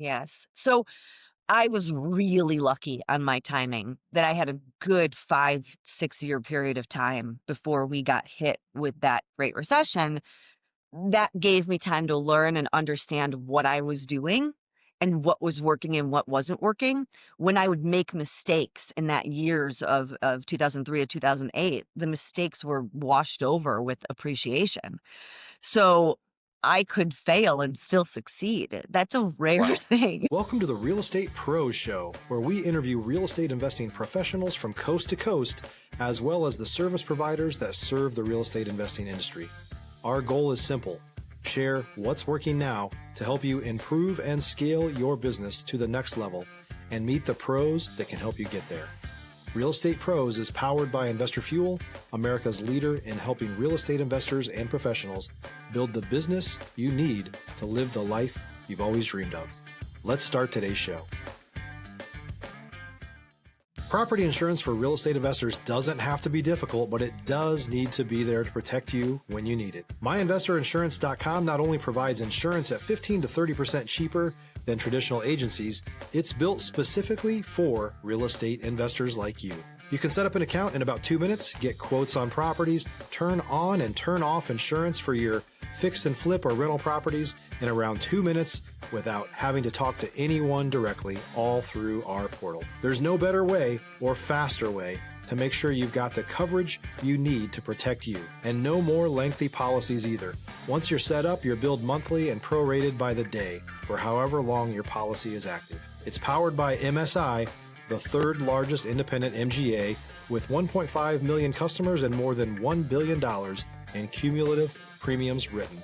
Yes. So I was really lucky on my timing that I had a good 5, 6 year period of time before we got hit with that Great Recession. That gave me time to learn and understand what I was doing and what was working and what wasn't working. When I would make mistakes in that years of 2003 to 2008, the mistakes were washed over with appreciation. So I could fail and still succeed. That's a rare thing. Welcome to the Real Estate Pros Show, where we interview real estate investing professionals from coast to coast, as well as the service providers that serve the real estate investing industry. Our goal is simple: share what's working now to help you improve and scale your business to the next level and meet the pros that can help you get there. Real Estate Pros is powered by Investor Fuel, America's leader in helping real estate investors and professionals build the business you need to live the life you've always dreamed of. Let's start today's show. Property insurance for real estate investors doesn't have to be difficult, but it does need to be there to protect you when you need it. MyInvestorInsurance.com not only provides insurance at 15 to 30% cheaper than traditional agencies, it's built specifically for real estate investors like you. You can set up an account in about 2 minutes, get quotes on properties, turn on and turn off insurance for your fix and flip or rental properties in around 2 minutes without having to talk to anyone directly, all through our portal. There's no better way or faster way to make sure you've got the coverage you need to protect you, and no more lengthy policies either. Once you're set up, you're billed monthly and prorated by the day for however long your policy is active. It's powered by MSI, the third largest independent MGA, with 1.5 million customers and more than $1 billion in cumulative premiums written.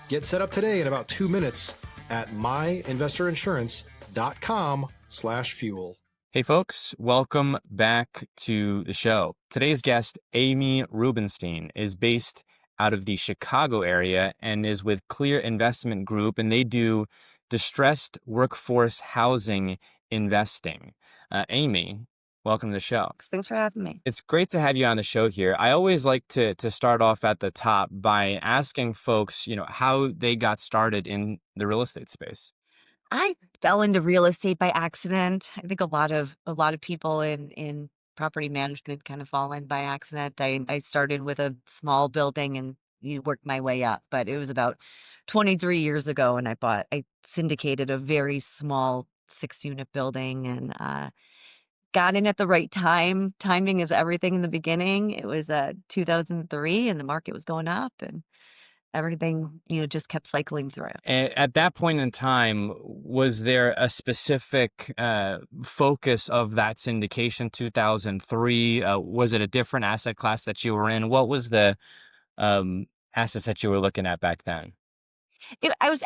Get set up today in about 2 minutes at myinvestorinsurance.com/fuel. Hey folks, welcome back to the show. Today's guest, Amy Rubenstein, is based out of the Chicago area and is with Clear Investment Group, and they do distressed workforce housing investing. Amy, welcome to the show. Thanks for having me. It's great to have you on the show here. I always like to start off at the top by asking folks, how they got started in the real estate space. I fell into real estate by accident. I think a lot of people in property management kind of fall in by accident. I started with a small building and you worked my way up, but it was about 23 years ago, and I syndicated a very small 6 unit building and got in at the right time. Timing is everything in the beginning. It was 2003 and the market was going up and everything, just kept cycling through. And at that point in time, was there a specific focus of that syndication, 2003? Was it a different asset class that you were in? What was the assets that you were looking at back then? I was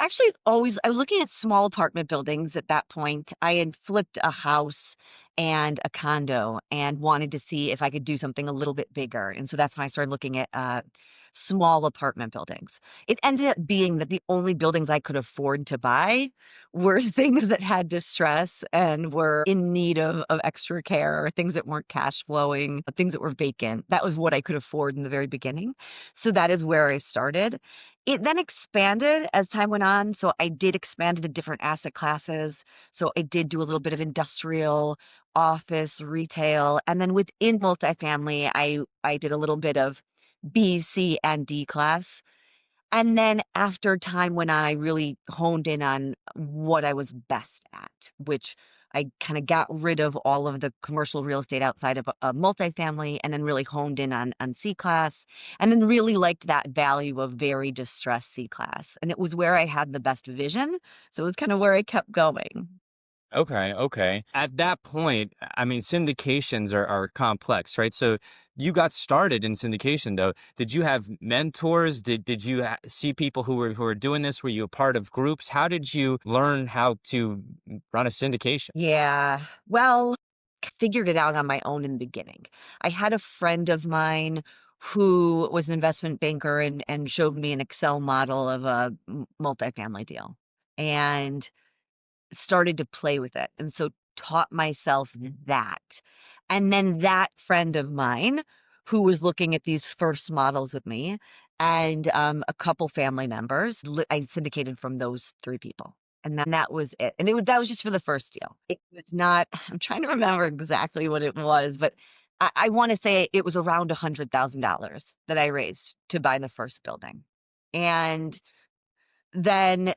looking at small apartment buildings at that point. I had flipped a house and a condo and wanted to see if I could do something a little bit bigger. And so that's when I started looking at small apartment buildings. It ended up being that the only buildings I could afford to buy were things that had distress and were in need of extra care, or things that weren't cash flowing, things that were vacant. That was what I could afford in the very beginning. So that is where I started. It then expanded as time went on. So I did expand into different asset classes. So I did do a little bit of industrial, office, retail, and then within multifamily, I did a little bit of B, C, and D class. And then after time went on, I really honed in on what I was best at, which I kind of got rid of all of the commercial real estate outside of multifamily, and then really honed in on C class, and then really liked that value of very distressed C class. And it was where I had the best vision. So it was kind of where I kept going. Okay. At that point, I mean, syndications are complex, right? So you got started in syndication, though. Did you have mentors? Did you see people who were doing this? Were you a part of groups? How did you learn how to run a syndication? Yeah. Well, I figured it out on my own in the beginning. I had a friend of mine who was an investment banker and showed me an Excel model of a multifamily deal and started to play with it. And so taught myself that. And then that friend of mine who was looking at these first models with me and a couple family members, I syndicated from those three people. And then that was it. And that was just for the first deal. It was not, I'm trying to remember exactly what it was, but I want to say it was around $100,000 that I raised to buy the first building. And then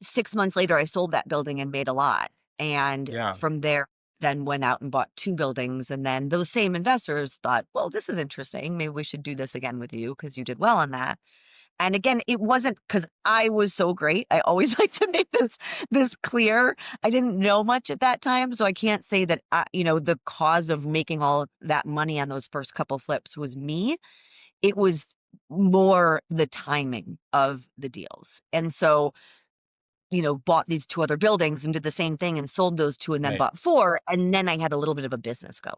6 months later, I sold that building and made a lot. And Yeah. from there, then went out and bought two buildings. And then those same investors thought, well, this is interesting. Maybe we should do this again with you because you did well on that. And again, it wasn't because I was so great. I always like to make this clear. I didn't know much at that time, so I can't say that the cause of making all that money on those first couple flips was me. It was more the timing of the deals. And so, bought these two other buildings and did the same thing and sold those two and then Right. bought four. And then I had a little bit of a business going.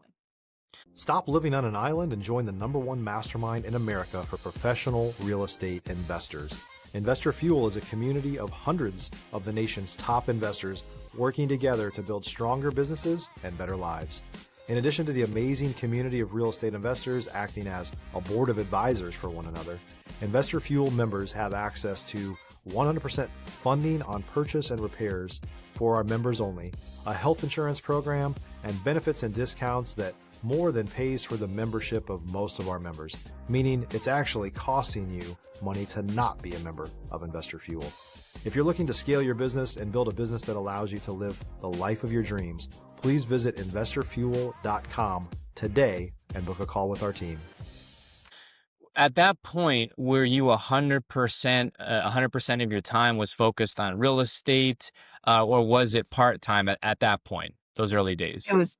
Stop living on an island and join the #1 mastermind in America for professional real estate investors. Investor Fuel is a community of hundreds of the nation's top investors working together to build stronger businesses and better lives. In addition to the amazing community of real estate investors acting as a board of advisors for one another, Investor Fuel members have access to 100% funding on purchase and repairs for our members only, a health insurance program, and benefits and discounts that more than pays for the membership of most of our members, meaning it's actually costing you money to not be a member of Investor Fuel. If you're looking to scale your business and build a business that allows you to live the life of your dreams, please visit investorfuel.com today and book a call with our team. At that point, were you 100% of your time was focused on real estate, or was it part-time at that point, those early days? It was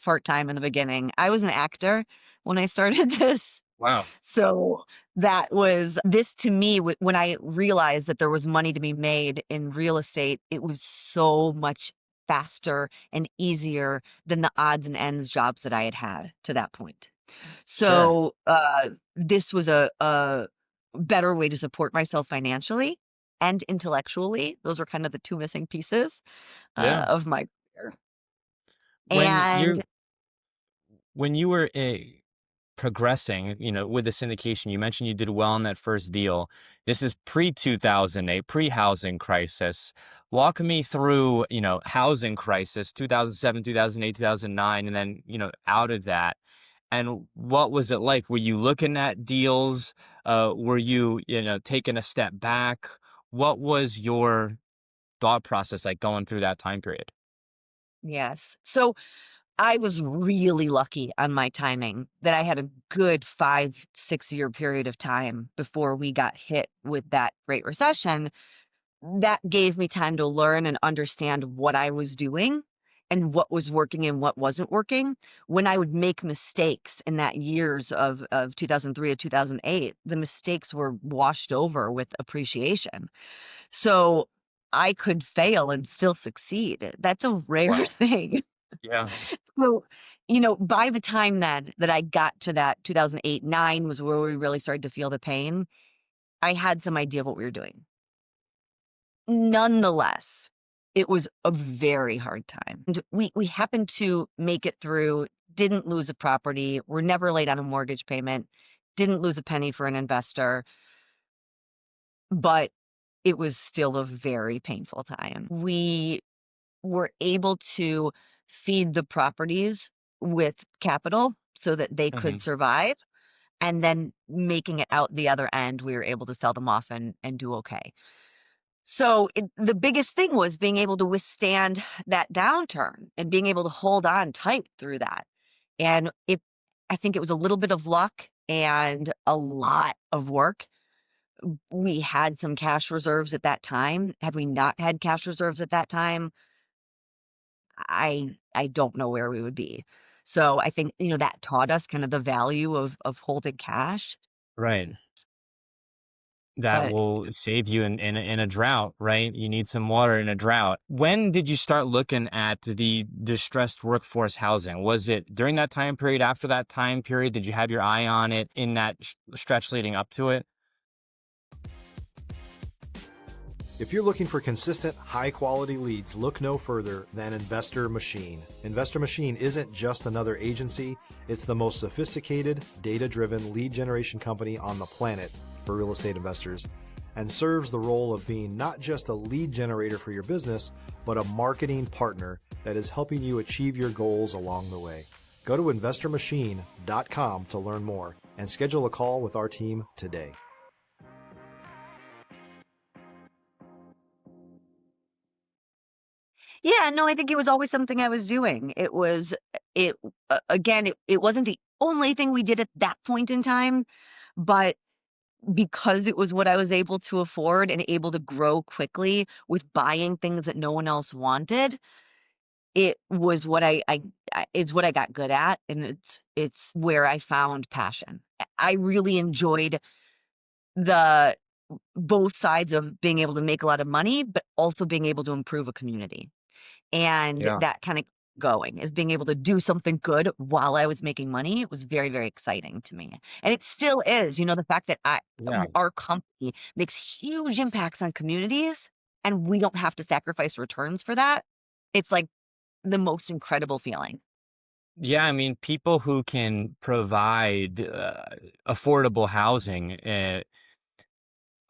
part-time in the beginning. I was an actor when I started this. Wow. So that was this to me when I realized that there was money to be made in real estate, it was so much faster and easier than the odds and ends jobs that I had had to that point. Sure. So this was a better way to support myself financially and intellectually. Those were kind of the two missing pieces Yeah. of my career. When And you were progressing, with the syndication, you mentioned you did well on that first deal. This is pre-2008, pre-housing crisis. Walk me through, housing crisis, 2007, 2008, 2009, and then, out of that. And what was it like? Were you looking at deals? Were you, taking a step back? What was your thought process like going through that time period? yes. So I was really lucky on my timing that I had a good 5, 6 year period of time before we got hit with that Great Recession. That gave me time to learn and understand what I was doing and what was working and what wasn't working. When I would make mistakes in that years of 2003 to 2008, the mistakes were washed over with appreciation. So I could fail and still succeed. That's a rare Wow. thing. Yeah. So, by the time then that I got to that 2008, 9 was where we really started to feel the pain. I had some idea of what we were doing. Nonetheless, it was a very hard time. And we happened to make it through, didn't lose a property, were never late on a mortgage payment, didn't lose a penny for an investor, but it was still a very painful time. We were able to feed the properties with capital so that they Hmm. could survive. And then making it out the other end, we were able to sell them off and do okay. So the biggest thing was being able to withstand that downturn and being able to hold on tight through that. And I think it was a little bit of luck and a lot of work. We had some cash reserves at that time. Had we not had cash reserves at that time, I don't know where we would be. So I think, that taught us kind of the value of holding cash. Right. That But will save you in a drought, right? You need some water in a drought. When did you start looking at the distressed workforce housing? Was it during that time period, after that time period? Did you have your eye on it in that stretch leading up to it? If you're looking for consistent, high-quality leads, look no further than Investor Machine. Investor Machine isn't just another agency, it's the most sophisticated, data-driven lead generation company on the planet for real estate investors. and serves the role of being not just a lead generator for your business, but a marketing partner that is helping you achieve your goals along the way. Go to investormachine.com to learn more and schedule a call with our team today. Yeah, no, I think it was always something I was doing. It again, it wasn't the only thing we did at that point in time, but because it was what I was able to afford and able to grow quickly with buying things that no one else wanted, it was what I is what I got good at, and it's where I found passion. I really enjoyed the both sides of being able to make a lot of money, but also being able to improve a community. And Yeah. that kind of going is being able to do something good while I was making money. It was very, very exciting to me. And it still is, the fact that Yeah. our company makes huge impacts on communities and we don't have to sacrifice returns for that. It's like the most incredible feeling. Yeah, I mean, people who can provide affordable housing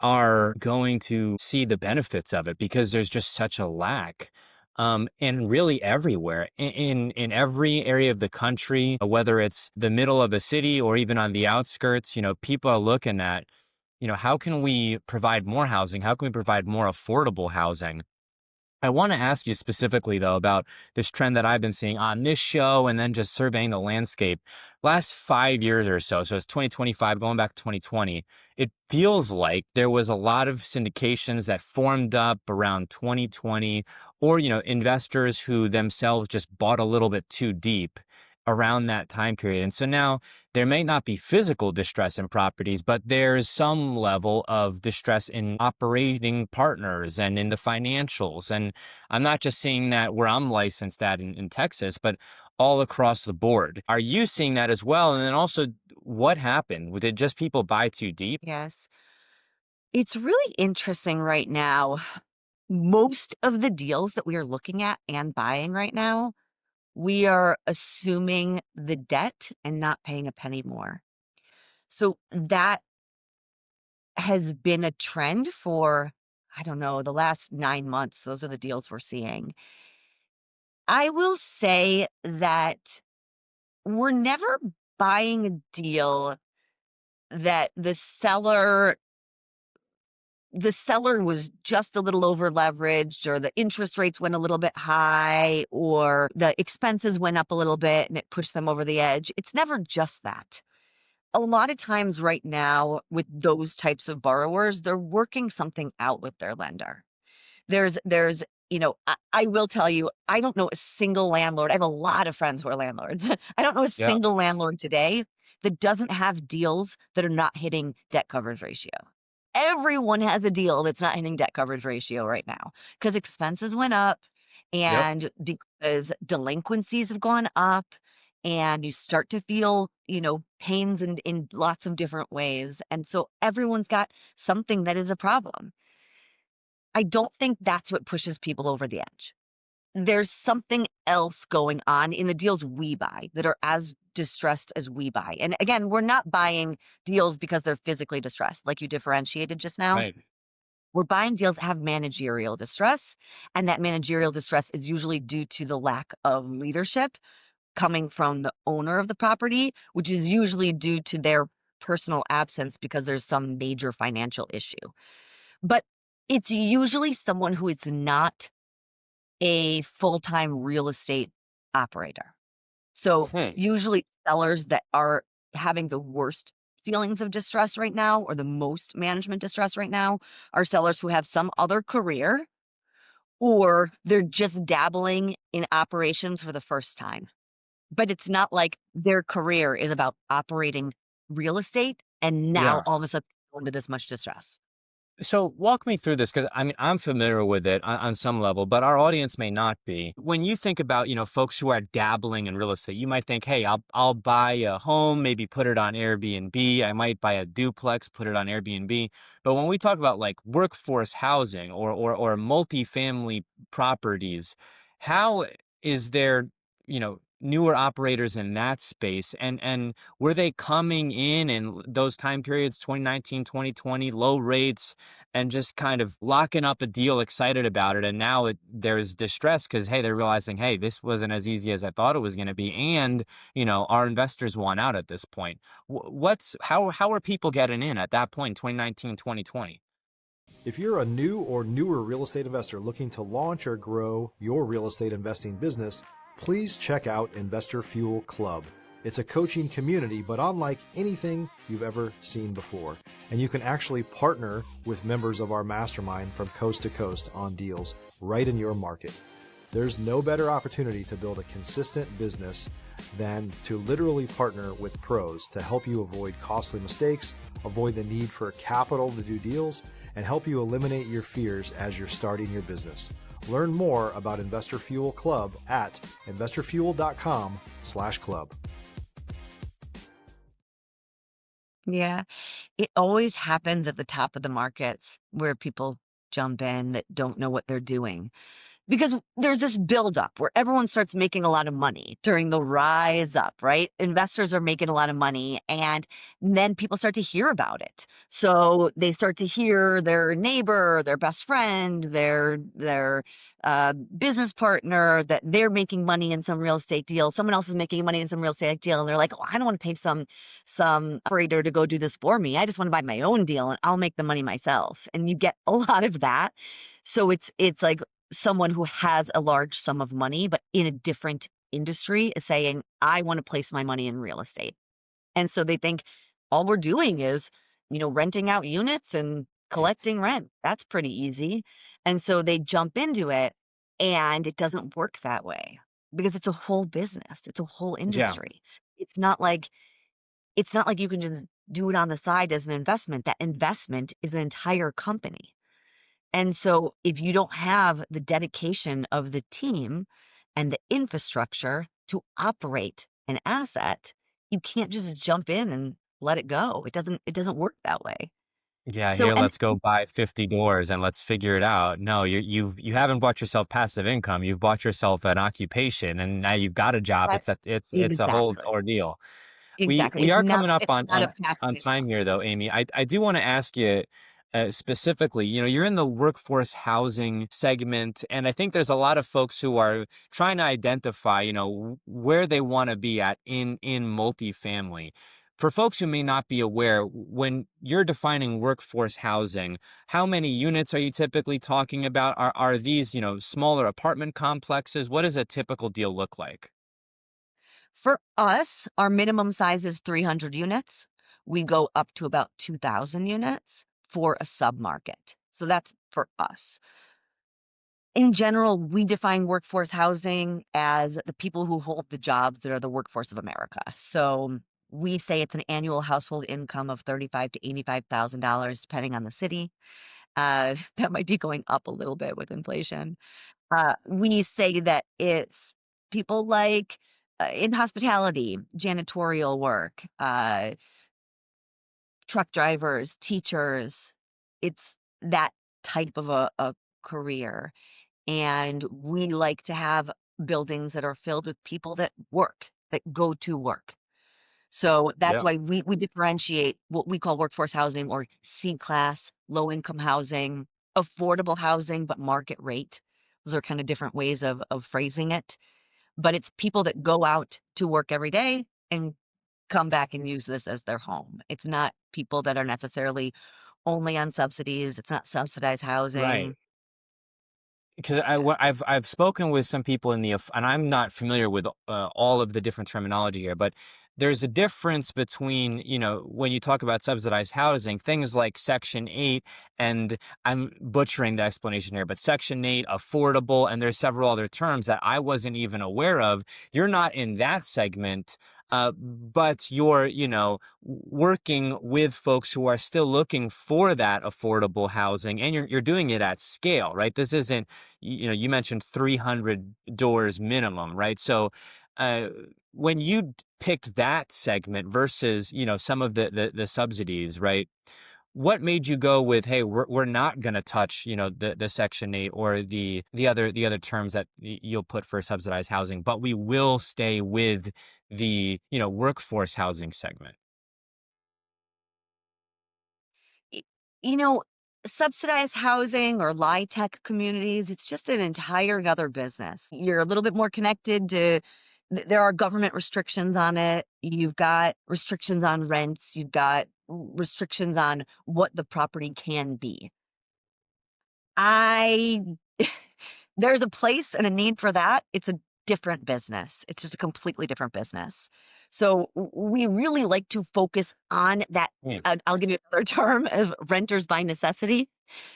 are going to see the benefits of it because there's just such a lack. And really everywhere in every area of the country, whether it's the middle of a city or even on the outskirts, people are looking at, how can we provide more housing? How can we provide more affordable housing? I want to ask you specifically, though, about this trend that I've been seeing on this show and then just surveying the landscape. Last 5 years or so it's 2025, going back to 2020, it feels like there was a lot of syndications that formed up around 2020, or, investors who themselves just bought a little bit too deep around that time period. And so now there may not be physical distress in properties, but there's some level of distress in operating partners and in the financials. And I'm not just seeing that where I'm licensed at in Texas, but all across the board. Are you seeing that as well? And then also, what happened? Did just people buy too deep? Yes. It's really interesting right now. Most of the deals that we are looking at and buying right now, we are assuming the debt and not paying a penny more. So that has been a trend for, I don't know, the last 9 months. Those are the deals we're seeing. I will say that we're never buying a deal that the seller was just a little over leveraged, or the interest rates went a little bit high, or the expenses went up a little bit and it pushed them over the edge. It's never just that. A lot of times right now with those types of borrowers, they're working something out with their lender. I will tell you, I don't know a single landlord. I have a lot of friends who are landlords. I don't know a Yeah. single landlord today that doesn't have deals that are not hitting debt coverage ratio. Everyone has a deal that's not hitting debt coverage ratio right now because expenses went up Yep. and because delinquencies have gone up, and you start to feel, pains in lots of different ways. And so everyone's got something that is a problem. I don't think that's what pushes people over the edge. There's something else going on in the deals we buy that are as distressed as we buy. And again, we're not buying deals because they're physically distressed, like you differentiated just now. Right. We're buying deals that have managerial distress, and that managerial distress is usually due to the lack of leadership coming from the owner of the property, which is usually due to their personal absence because there's some major financial issue. But it's usually someone who is not a full-time real estate operator. So Hmm. usually sellers that are having the worst feelings of distress right now, or the most management distress right now, are sellers who have some other career, or they're just dabbling in operations for the first time. But it's not like their career is about operating real estate and now Yeah. all of a sudden go into this much distress. So walk me through this because I mean I'm familiar with it on some level, but our audience may not be. When you think about folks who are dabbling in real estate, you might think, hey, I'll buy a home, maybe put it on Airbnb. I might buy a duplex, put it on Airbnb. But when we talk about like workforce housing or multifamily properties, how is there newer operators in that space, and were they coming in those time periods, 2019, 2020, low rates, and just kind of locking up a deal, excited about it, and now there's distress because, hey, they're realizing, hey, this wasn't as easy as I thought it was going to be, and our investors want out at this point. How are people getting in at that point, 2019, 2020? If you're a new or newer real estate investor looking to launch or grow your real estate investing business, please check out Investor Fuel Club. It's a coaching community, but unlike anything you've ever seen before. And you can actually partner with members of our mastermind from coast to coast on deals right in your market. There's no better opportunity to build a consistent business than to literally partner with pros to help you avoid costly mistakes, avoid the need for capital to do deals, and help you eliminate your fears as you're starting your business. Learn more about Investor Fuel Club at investorfuel.com/club. Yeah. It always happens at the top of the markets where people jump in that don't know what they're doing. Because there's this buildup where everyone starts making a lot of money during the rise up, right? Investors are making a lot of money, and then people start to hear about it. So they start to hear their neighbor, their best friend, their business partner that they're making money in some real estate deal. Someone else is making money in some real estate deal, and they're like, "Oh, I don't want to pay some operator to go do this for me. I just want to buy my own deal, and I'll make the money myself." And you get a lot of that. So it's like someone who has a large sum of money, but in a different industry is saying, I want to place my money in real estate. And so they think all we're doing is, renting out units and collecting rent. That's pretty easy. And so they jump into it, and it doesn't work that way because it's a whole business. It's a whole Yeah. industry. It's not like you can just do it on the side as an investment. That investment is an entire company. And so if you don't have the dedication of the team and the infrastructure to operate an asset, you can't just jump in and let it go. It doesn't work that way. Yeah, So here, and let's go buy 50 doors and let's figure it out. No, you haven't bought yourself passive income. You've bought yourself an occupation, and now you've got a job. that It's a whole exactly. ordeal. We Exactly. we It's are not coming up it's not a on passive time income. here, though, Amy. I do want to ask you specifically. You're in the workforce housing segment, and I think there's a lot of folks who are trying to identify, where they want to be at in multifamily. For folks who may not be aware, when you're defining workforce housing, how many units are you typically talking about? Are these, smaller apartment complexes? What does a typical deal look like? For us, our minimum size is 300 units. We go up to about 2,000 units for a submarket. So that's for us. In general, we define workforce housing as the people who hold the jobs that are the workforce of America. So we say it's an annual household income of $35,000 to $85,000, depending on the city. That might be going up a little bit with inflation. We say that it's people like in hospitality, janitorial work, truck drivers, teachers. It's that type of a career. And we like to have buildings that are filled with people that work, that go to work. So that's Yeah. why we differentiate what we call workforce housing or C class, low income housing, affordable housing, but market rate. Those are kind of different ways of phrasing it. But it's people that go out to work every day and come back and use this as their home. It's not people that are necessarily only on subsidies. It's not subsidized Right. housing. Because I've spoken with some people and I'm not familiar with all of the different terminology here, but there's a difference between, when you talk about subsidized housing, things like Section 8, and I'm butchering the explanation here, but Section 8, affordable, and there's several other terms that I wasn't even aware of. You're not in that segment. But you're, working with folks who are still looking for that affordable housing, and you're doing it at scale, right? This isn't, you mentioned 300 doors minimum, right? So uh, when you picked that segment versus, some of the subsidies, right? what made you go with, hey, we're not going to touch, the Section 8 or the other terms that you'll put for subsidized housing, but we will stay with the, workforce housing segment? Y- You know, subsidized housing or LIHTC communities, it's just an entire other business. You're a little bit more connected to, there are government restrictions on it. You've got restrictions on rents. You've got restrictions on what the property can be. I there's a place and a need for that. It's a different business. It's just a completely different business. So we really like to focus on that. Mm. I'll give you another term of renters by necessity.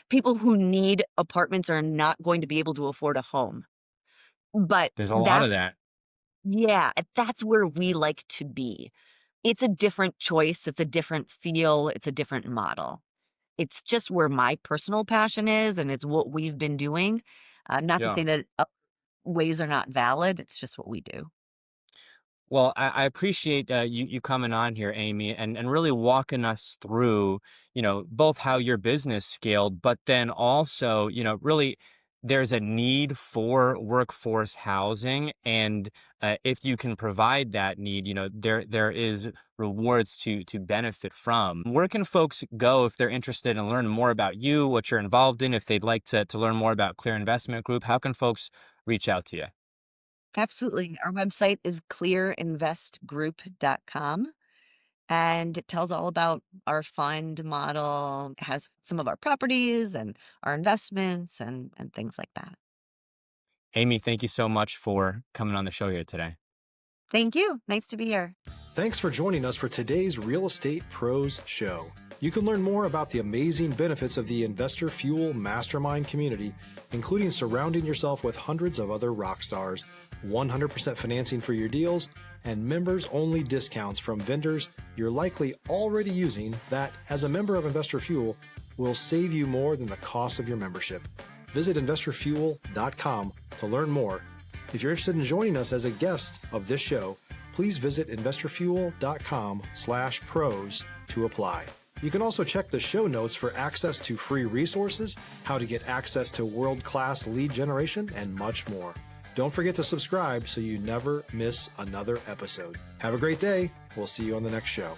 People who need apartments are not going to be able to afford a home. But There's a lot of that. yeah, that's where we like to be. It's a different choice. It's a different feel. It's a different model. It's just where my personal passion is, and it's what we've been doing. Not to Yeah. say that ways are not valid. It's just what we do. Well, I appreciate you coming on here, Amy, and really walking us through, both how your business scaled, but then also, really there's a need for workforce housing, and if you can provide that need, there is rewards to benefit from. Where can folks go if they're interested in learning more about you, what you're involved in, if they'd like to learn more about Clear Investment Group? How can folks reach out to you? Absolutely. Our website is clearinvestgroup.com, and it tells all about our fund model, it has some of our properties and our investments and things like that. Amy, thank you so much for coming on the show here today. Thank you. Nice to be here. Thanks for joining us for today's Real Estate Pros Show. You can learn more about the amazing benefits of the Investor Fuel Mastermind community, including surrounding yourself with hundreds of other rock stars, 100% financing for your deals, and members-only discounts from vendors you're likely already using that, as a member of Investor Fuel, will save you more than the cost of your membership. Visit investorfuel.com to learn more. If you're interested in joining us as a guest of this show, please visit investorfuel.com/pros to apply. You can also check the show notes for access to free resources, how to get access to world-class lead generation, and much more. Don't forget to subscribe so you never miss another episode. Have a great day. We'll see you on the next show.